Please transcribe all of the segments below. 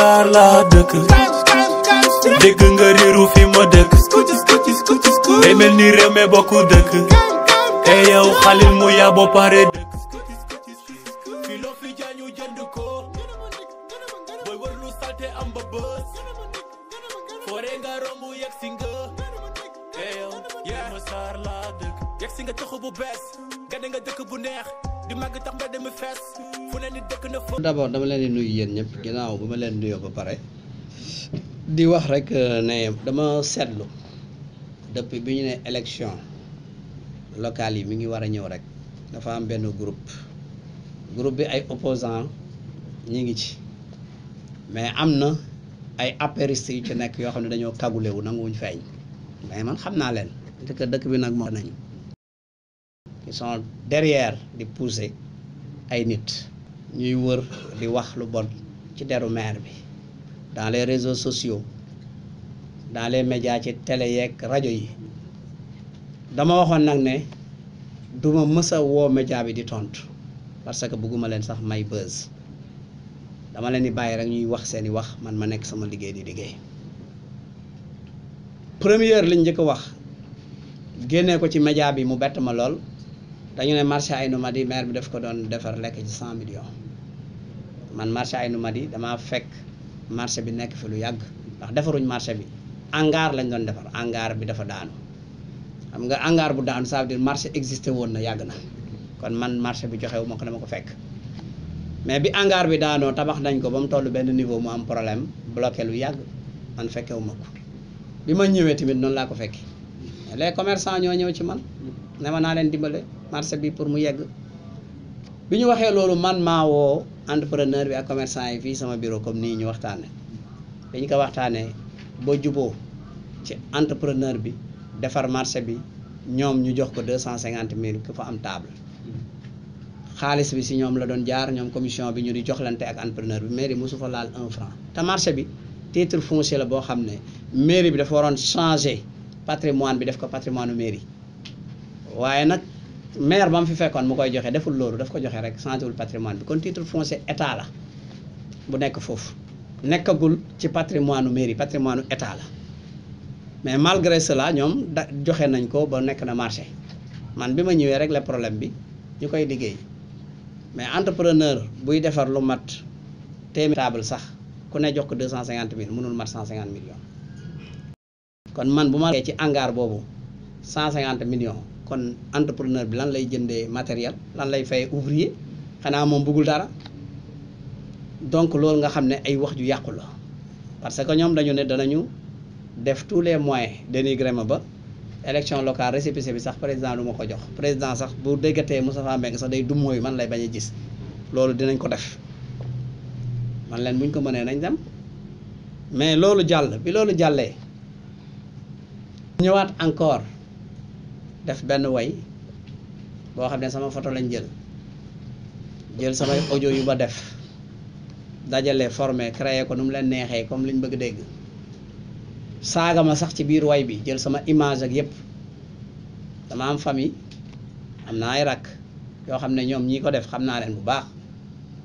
Massar laa dëkk dégg nga riiru fi ma dëkk day mel ni réew mi bokku dëkk e yow xalil mu yaa bo pare dëkk fi loo fi jaañu jënd ko booy wër lu salte am ba bës foore nga romb yegg si nga e yow Massar laa dëkk yegg si nga taxu bu bees gane nga dëkk bu neex di màgg tax mbedd mi fees fu ne ni dëkk na fa. D'abord dama leen di nuyu yéen ñëpp ginnaaw bu ma leen nuyoo ba pare di wax rek ne dama seetlu depuis bi ñu ne élection locale yi mi ngi war a ñëw rek dafa am benn groupe bi ay opposants ñi ngi ci mais am na ay apéristes yu ci nekk yoo xam ne dañoo kagulewu nanguwuñ feeñ mais man xam naa leen parce que dëkk bi nag moo nañu ils sont derrière di pousser ay nit ñuy wër di wax lu bon ci deru maire bi dans les réseaux sociaux dans les médias ci télé yeeg rajo yi dama waxoon nag ne duma mës a woo média bi di tontu parce que bëgguma leen sax may buzz dama leen di bàyyi rek ñuy wax seeni wax man ma nekk sama liggéey di liggéey première liñ njëkk a wax génnee ko ci média bi mu bett ma lool dañu ne marché Aynou Mady maire bi daf ko doon defar lekk ci 100 millions man marché Aynou Mady damaa fekk marché bi nekk fi lu yàgg ndax defaruñ marché bi hangar lañ doon defar hangar bi dafa daanu xam nga hangar bu daanu ça veut dire marché existé woon na yàgg na kon man marché bi joxewu ma ko dama ko fekk mais bi hangar bi daanoo tabax nañ ko ba mu toll benn niveau mu am problème bloqué lu yàgg man fekkewu ma ko bi ma ñëwee tamit noonu laa ko fekke les commerçants ñoo ñëw ci man ne ma naa leen dimbale marché bi pour mu yegg bi ñu waxee loolu man maa woo entrepreneur bi ak commerçant yi fii sama bureau comme nii ñu waxtaane dañ ko waxtaanee ba juboo ci entrepreneur bi defar marché bi ñoom ñu jox ko 250 000 ku fa am table xaalis bi si ñoom la doon jaar ñoom commission bi ñu di joxlante ak entrepreneur bi mairie mosu fa laal 1 franc te marché bi titre foncier la boo xam ne mairie bi dafa waroon changer patrimoine bi def ko patrimoine mairie waaye nag maire ba mu fi fekkoon mu koy joxe deful loolu daf ko joxe rek changé wul patrimoine bi kon titre foncier état la bu nekk foofu nekkagul ci patrimoine mairie patrimoine état la mais malgré cela ñoom joxe nañ ko ba nekk na marché man bi ma ñëwee rek le problème bi ñu koy liggéey mais entrepreneur buy defar lu mat téeméer table sax ku ne jox ko 250 000 mënul mat 150 millions kon man bu ma ci hangar boobu 150 millions kon entrepreneur bi lan lay jëndee matériel lan lay fay ouvrier xanaa moom bëggul dara donc loolu nga xam ne ay wax ju yàqu la parce que ñoom dañu ne danañu def tous les moyens dénigré ma ba élection locale récépissé bi sax président du ma ko jox président sax bu déggatee Moustapha Mbengue sax day dumooy man lay bañ a gis loolu dinañ ko def man leen buñ ko mënee nañ dem mais loolu jàll bi loolu jàllee ñëwaat encore def benn way boo xam ne sama photo lañ jël samay audio yu ba def dajale formé créé ko nu mu leen neexee comme liñ bëgg dégg saaga ma sax ci biir way bi jël sama image ak yépp dama am famille am na ay rakk yoo xam ne ñoom ñi ko def xam naa leen bu baax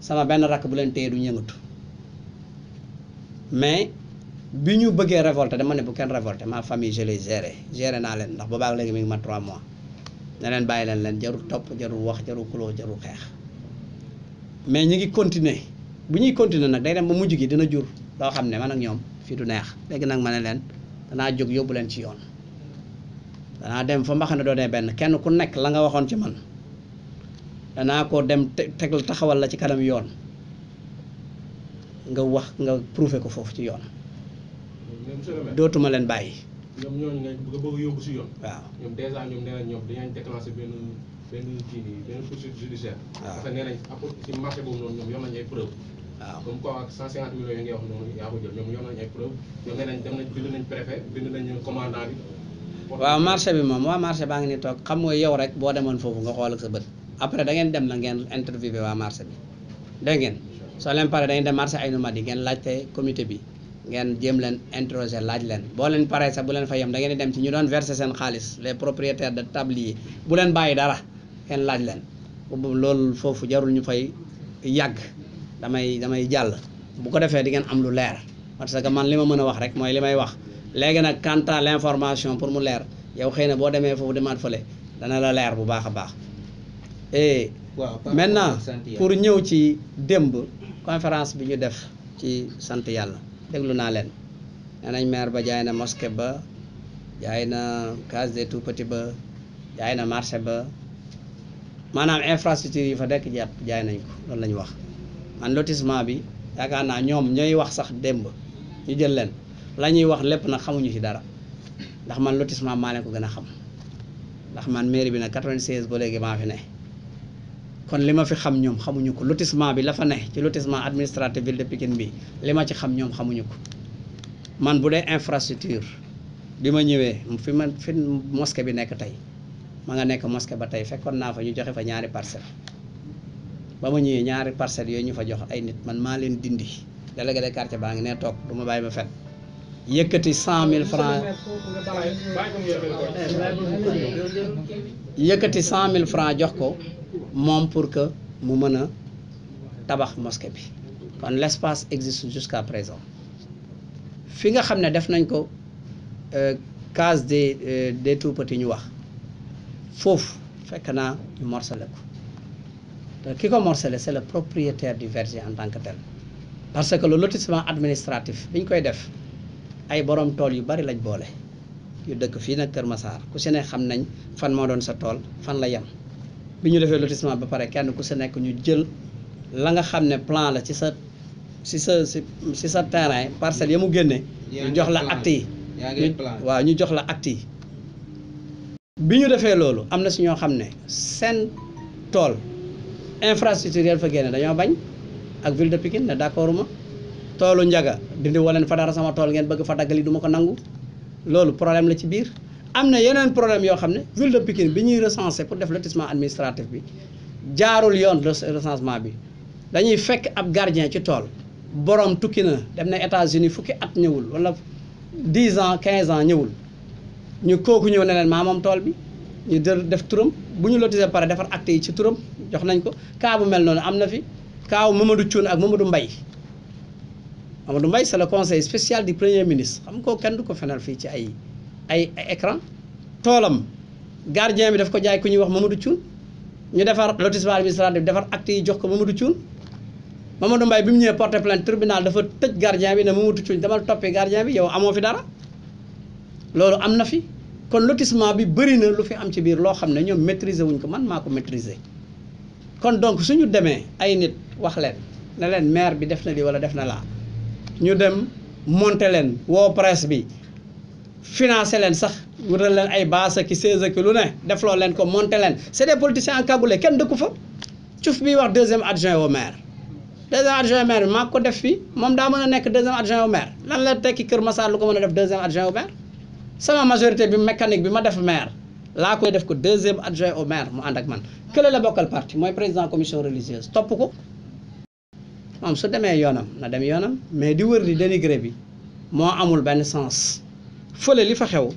sama benn rakk bu leen téye du ñëngatu mais bi ñu bëggee révolté dama ne bu kenn révolté ma famille je l'ai géré naa leen ndax boobaak léegi mi ngi ma 3 mois ne leen bàyyi leen jarul topp jarul wax jarul kuloo jarul xeex mais ñi ngi continuer bu ñuy continuer nag day dem ba mujj gi dina jur loo xam ne man ak ñoom fii du neex léegi nag ma ne leen danaa jóg yóbbu leen ci yoon danaa dem fa mbaxane doonee benn kenn ku nekk la nga waxoon ci man danaa ko dem tegal taxawal la ci kanam yoon nga wax nga prouver ko foofu ci yoon dootuma leen bàyyi. ñoom ñooñu nga bëgg yóbbu si yoon. waaw ñoom dèjà ñoom nee nañ ñoom dañu déclenché benn kii nii benn poursuite judiciaire. waaw parce que nee nañ ci marché boobu noonu ñoom yor nañu ay preuve. waaw comme quoi ak 150 millions yi ngay wax noonu yaa ko jël ñoom yor nañu ay preuve ñoom nee nañ dem nañ bind nañ préfet bind nañ commandant bi. waaw marché bi moom waa marché baa ngi ni toog xam nga yow rek boo demoon foofu nga xool ak sa bët après da ngeen dem na ngeen interviewé waa marché bi dégg ngeen soo leen pare da ngeen dem marché Aynou Mady ngeen laajte comité bi ngeen jéem leen interroger laaj leen boo leen paree sax bu leen fa yem da ngeen di dem ci ñu doon verser seen xaalis les propriétaires de tablier bu leen bàyyi dara ngeen laaj leen loolu foofu jarul ñu fay yàgg damay jàll bu ko defee di ngeen am lu leer parce que man li ma mën a wax rek mooy li may wax léegi nag quant à l'information pour mu leer yow xëy na boo demee foofu demaat fële dana la leer bu baax a baax et maintenant pour ñëw ci démb conférence bi ñu def ci sant yàlla déglu naa leen nee nañ maire ba jaay na mosquée ba jaay na case des tout petits ba jaay na marché ba maanaam infrastructure yi fa dekk jàpp jaay nañ ko loolu la ñu wax man lotissement bi yaakaar naa ñoom ñooy wax sax démb ñu jël leen la ñuy wax lépp nag xamuñu ci dara ndax man lotissement maa leen ko gën a xam ndax man mairie bi nag 96 ba léegi maa fi ne kon li ma fi xam ñoom xamuñu ko lotissement bi la fa ne ci lotissement administratif ville de Pikine bi li ma ci xam ñoom xamuñu ko man bu dee infrastructure bi ma ñëwee fi mosquée bi nekk tey ma nga nekk mosquée ba tey fekkoon naa fa ñu joxe fa ñaari parcelle ba ma ñëwee ñaari parcelles yooyu ñu fa jox ay nit man maa leen dindi délégué de quartier baa ngi ne toog du ma bàyyi ma fen yëkkati 100 000 francs yëkkati 100 000 francs jox ko moom pour que mu mën a tabax mosquée bi kon l'espace existe jusqu'à présent fi nga xam ne def nañ ko case des tout petits ñu wax foofu fekk naa ñu morcelé ko te ki ko morcelé c'est le propriétaire du verger en tant que tel parce que le lotissement administratif bi ñu koy def ay borom tool yu bari lañ boole yu dëkk fii nag Kër Massar ku si ne xam nañ fan moo doon sa tool fan la yem bi ñu defee lotissement ba pare kenn ku si nekk ñu jël la nga xam ne plan la ci sa terrain parcelle ya mu génne ñu jox la acte yi waaw ñu jox la acte yi bi ñu defee loolu am na si ñoo xam ne seen tool infrastructure yeen fa génne dañoo bañ ak ville de Pikine ne d'accord ma toolu njaga dindi woo leen fa dara sama tool ngeen bëgg fa daggali du ma ko nangu loolu problème la ci biir am na yeneen problème yoo xam ne ville de Pikine bi ñuy recenser pour def lotissement administratif bi jaarul yoon recensement bi dañuy fekk ab gardien ci tool borom tukki na dem na États-Unis fukki at ñëwul wala 10 ans 15 ans ñëwul ñu kooku ñëw ne leen maa moom tool bi ñu def turam bu ñu lotisé pare defar acte yi ci turam jox nañ ko cas bu mel noonu am na fi kaaw Mamadou Thioune ak Mamadou Mbaye c'est le conseil spécial du premier ministre xam ko kenn du ko fenal fii ci ay écran toolam gardien bi daf ko jaay ku ñuy wax Mamadou Thioune ñu defar lotissement administratif defar acte yi jox ko Mamadou Thioune Mamadou Mbaye bi mu ñëwee porter plainte tribunal dafa tëj gardien bi ne Mamadou Thioune demal toppi gardien bi yow amoo fi dara loolu am na fi kon lotissement bi bëri na lu fi am ci biir loo xam ne ñoom maîtriser wuñ ko man maa ko maîtriser kon donc suñu demee ay nit wax leen ne leen maire bi def na lii wala def na laa ñu dem monter leen woo presse bi financer leen sax wutal leen ay baasa ki 16 ki lu ne def loo leen ko monter leen c'est des politiciens encagoulés kenn dëkku fa cuf bi wax deuxième adjoint au maire bi maa ko def fii moom daa mën a nekk deuxième adjoint au maire lan la tekki Kër Massar lu ko mën a def deuxième adjoint au maire sama majorité bi mécanique bi ma def maire laa koy def ko deuxième adjoint au maire mu ànd ak man kële la bokkal parti mooy président commission religieuse topp ko moom su demee yoonam na dem yoonam mais di wër di dénigré bi moo amul benn sens fële li fa xew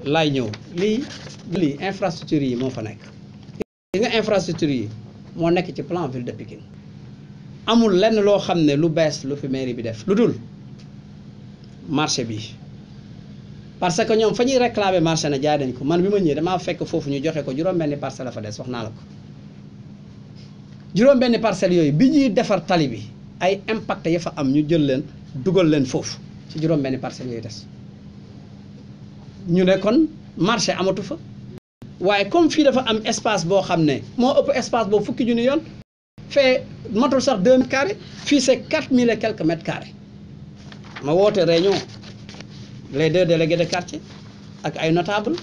laay ñëw lii infrastructure yi moo fa nekk li nga infrastructure yi moo nekk ci plan ville de Pikine amul lenn loo xam ne lu bees lu fi mairie bi def lu dul marché bi parce que ñoom fa ñuy réclamer marché na jaay dañ ko man bi ma ñëwee damaa fekk foofu ñu joxe ko juróom-benni parcelle la fa des wax naa la ko juróom-benni parcelles yooyu bi ñuy defar tali bi ay impact ya fa am ñu jël leen dugal leen foofu ci juróom-benni parcelles yooyu des ñu ne kon marché amatu fa waaye comme fii dafa am espace boo xam ne moo ëpp espace boobu fukki junni yoon fee matul sax 2 mètres carrés fii c'est 4000 et quelques mètres carrés ma woote réunion les 2 délégués de quartier ak ay notables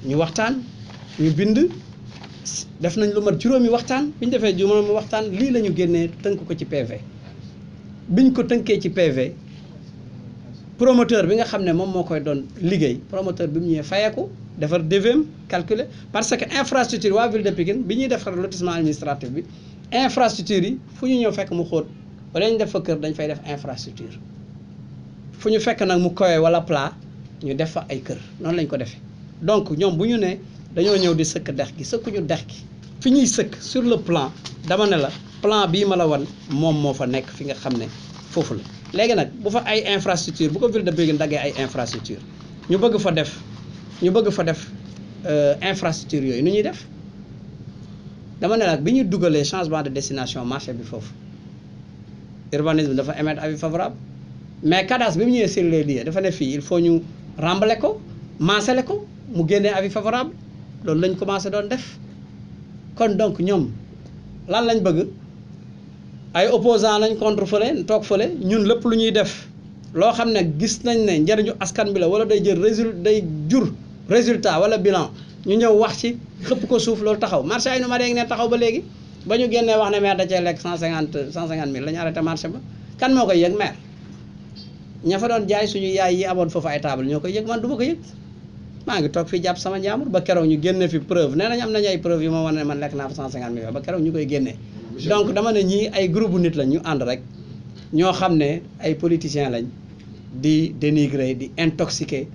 ñu waxtaan ñu bind def nañ lu mat juróomi waxtaan bi ñu defee juróomi waxtaan lii la ñu génnee tënk ko ci PV biñ ko tënkee ci PV promoteur bi nga xam ne moom moo koy doon liggéey promoteur bi mu ñëwee fayeeku defar DVM calculer parce que infrastructure waa ville de Pikine bi ñuy defar lotissement administratif bi infrastructure yi fu ñu ñëw fekk mu xóot wala ñu def fa kër dañ fay def infrastructure fu ñu fekk nag mu kowe wala plat ñu def fa ay kër noonu lañ ko defee donc ñoom bu ñu ne dañoo ñëw di sëkk dex gi sëkkuñu dex gi fi ñuy sëkk sur le plan dama ne la plan bii ma la wan moom moo fa nekk fi nga xam ne foofu la léegi nag bu fa ay infrastructure bu ko ville de Pikine daggee ay infrastructure ñu bëgg fa def infrastructure yooyu nu ñuy def dama ne nag bi ñu dugalee changement de destination marché bi foofu urbanisme dafa émettre avis favorable mais cadastre bi mu ñëwee sur les lieux dafa ne fii il faut ñu rembler ko maasale ko mu génnee avis favorable loolu lañ commencé doon def kon donc ñoom lan lañ bëgg ay opposant lañ contre fële toog fële ñun lépp lu ñuy def loo xam ne gis nañ ne njëriñu askan bi la wala day jur résultat wala bilan ñu ñëw wax ci xëpp ko suuf loolu taxaw marché ay nu ma dégg ne taxaw ba léegi ba ñu génnee wax ne maire da cee lekk 150 000 la ñu arrêté marché ba kan moo koy yëg maire ña fa doon jaay suñu yaay yi amoon foofu ay table ñoo koy yëg man du ma ko yëg maa ngi toog fii jàpp sama njaamur ba keroog ñu génne fi preuve nee nañ am nañu ay preuve yu ma wane ne man lekk naa fa 150 millions ba keroog ñu koy génnee donc dama ne ñii ay groupe bu nit lañ ñu ànd rek ñoo xam ne ay politiciens lañ di dénigrer di intoxiquer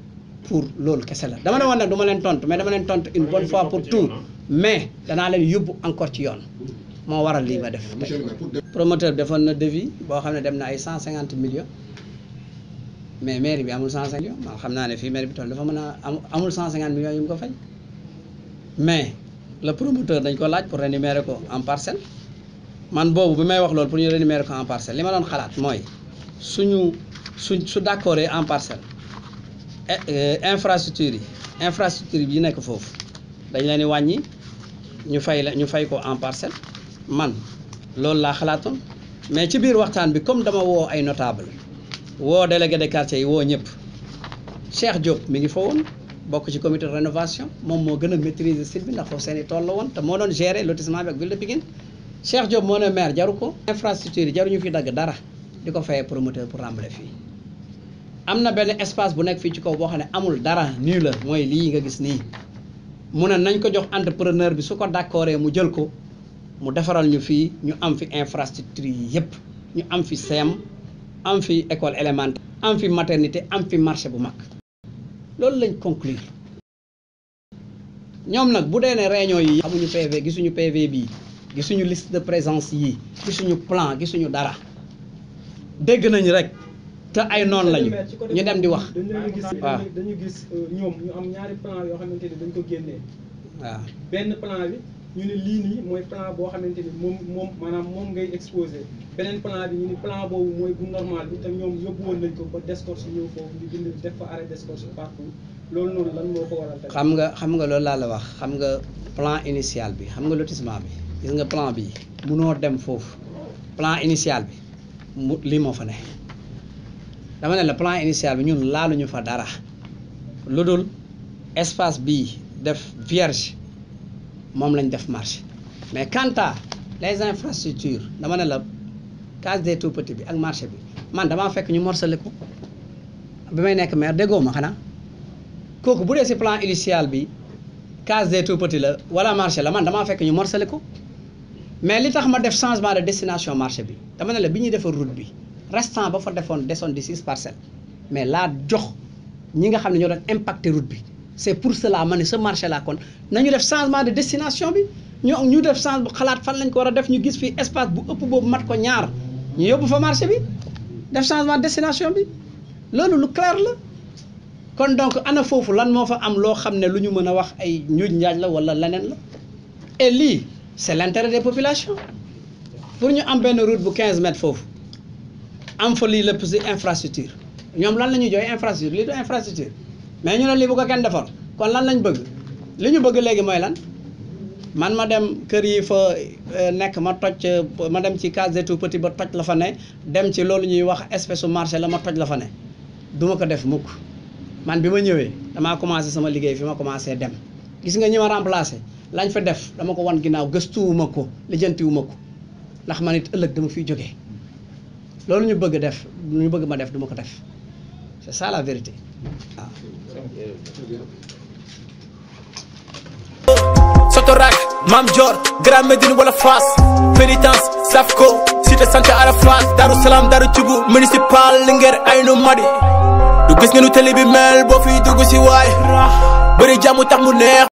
pour loolu kese la dama ne woon nag du ma leen tontu mais dama leen tontu une bonne fois pour tout mais danaa leen yóbbu encore ci yoon moo waral lii ma def tey promoteur bi defoon na devis boo xam ne dem na ay 150 millions mais mairie bi amul 150 millions man xam naa ne fii mairie bi toll dafa mën a amul 150 millions yu mu ko fay mais le promoteur dañ ko laaj pour rémunérer ko en parcelle man boobu bi may wax loolu pour ñu rémunérer ko en parcelle li ma doon xalaat mooy su d'accord en parcelle infrastructure yi nekk foofu dañ leen di wàññi ñu fay ko en parcelle man loolu laa xalaatoon mais ci biir waxtaan bi comme dama woo ay notable woo délégué de quartier yi woo ñëpp Cheikh Diop mi ngi fa woon bokk ci comité de rénovation moom moo gën a maîtriser site bi ndax foofu seen i tool la woon te moo doon gérer lotissement bi ak ville de Pikine Cheikh Diop moo ne maire jaru ko infrastructure yi jaruñu fi dagg dara di ko fayee promoteur pour rembler fii am na benn espace bu nekk fii ci kaw boo xam ne amul dara nii la mooy lii nga gis nii mu ne nañ ko jox entrepreneur bi su ko d'accordé mu jël ko mu defaral ñu fii ñu am fi infrastructure yi yëpp ñu am fi CEM am fi école élémentaire am fi maternité am fi marché bu mag loolu lañ conclure ñoom nag bu dee ne réunion yi xamuñu PV gisuñu PV bii gisuñu liste de présence yi gisuñu plan gisuñu dara dégg nañu rek te ay noonu lañu ñu dem di wax waaw dañu gis ñoom ñu am ñaari plan yoo xamante ni dañ ko génnee waaw benn plan bi ñu ne lii nii mooy plan boo xamante ni moom maanaam moom ngay exposé beneen plan bi ñu ni plan boobu mooy bu normal bi te ñoom yóbbu woon nañ ko ba descorche ñëw foofu ñu bind def fa arrêt descorche partout loolu noonu lan moo ko waral tamit xam nga loolu laa la wax xam nga plan initial bi xam nga lotissement bi gis nga plan bi munoo dem foofu plan initial bi lii moo fa ne dama ne la plan initial bi ñun laaluñu fa dara lu dul espace bii def vierge moom lañ def marché mais quant à les infrastructures dama ne la case des tout petits bi ak marché bi man damaa fekk ñu morcelé ko bi may nekk maire déggoo ma xanaa kooku bu dee si plan initial bi case des tout petits la wala marché la man damaa fekk ñu morcelé ko mais li tax ma def changement de destination marché bi dama ne la bi ñuy defar route bi restant ba fa desoon di 6 parcelles mais laa jox ñi nga xam ne ñoo doon impacté route bi c'est pour cela ma ne ce marché là kon nañu def changement de destination bi ñu def change xalaat fan lañ ko war a def ñu gis fii espace bu ëpp boobu mat ko ñaar ñu yóbbu fa marché bi def changement de destination bi loolu lu clair la kon donc ana foofu lan moo fa am loo xam ne lu ñu mën a wax ay njuuj njaaj la wala leneen la et lii c'est l'intérêt des populations pour ñu am benn route bu 15 mètres foofu am fa lii lépp si infrastructure ñoom lan la ñuy jooy infrastructure lii du infrastructure mais ñu ne lii bu ko kenn defar kon lan lañ bëgg li ñu bëgg léegi mooy lan man ma dem kër yi fa nekk ma dem ci case des tout petits ba toj la fa ne dem ci loolu ñuy wax espèce su marché la ma toj la fa ne duma ko def mukk man bi ma ñëwee damaa commencé sama liggéey fi ma commencé dem gis nga ñi ma remplacé lañ fa def dama ko wan ginnaaw gëstuwuma ko lijjantiwuma ko ndax man it ëllëg dama fiy jógee loolu ñu bëgg def ñu bëgg ma def duma ko def c'est ça la vérité waaw. Sotorak Mam Dior Grand Médine wala Fass pénitence Safko cité santé Arafat Darou Salam Darou Djougou municipal Linguère Aynou Madi du gis nga nu télé bi mel boo fiy dugg si waay bëri jàmm tax mu neex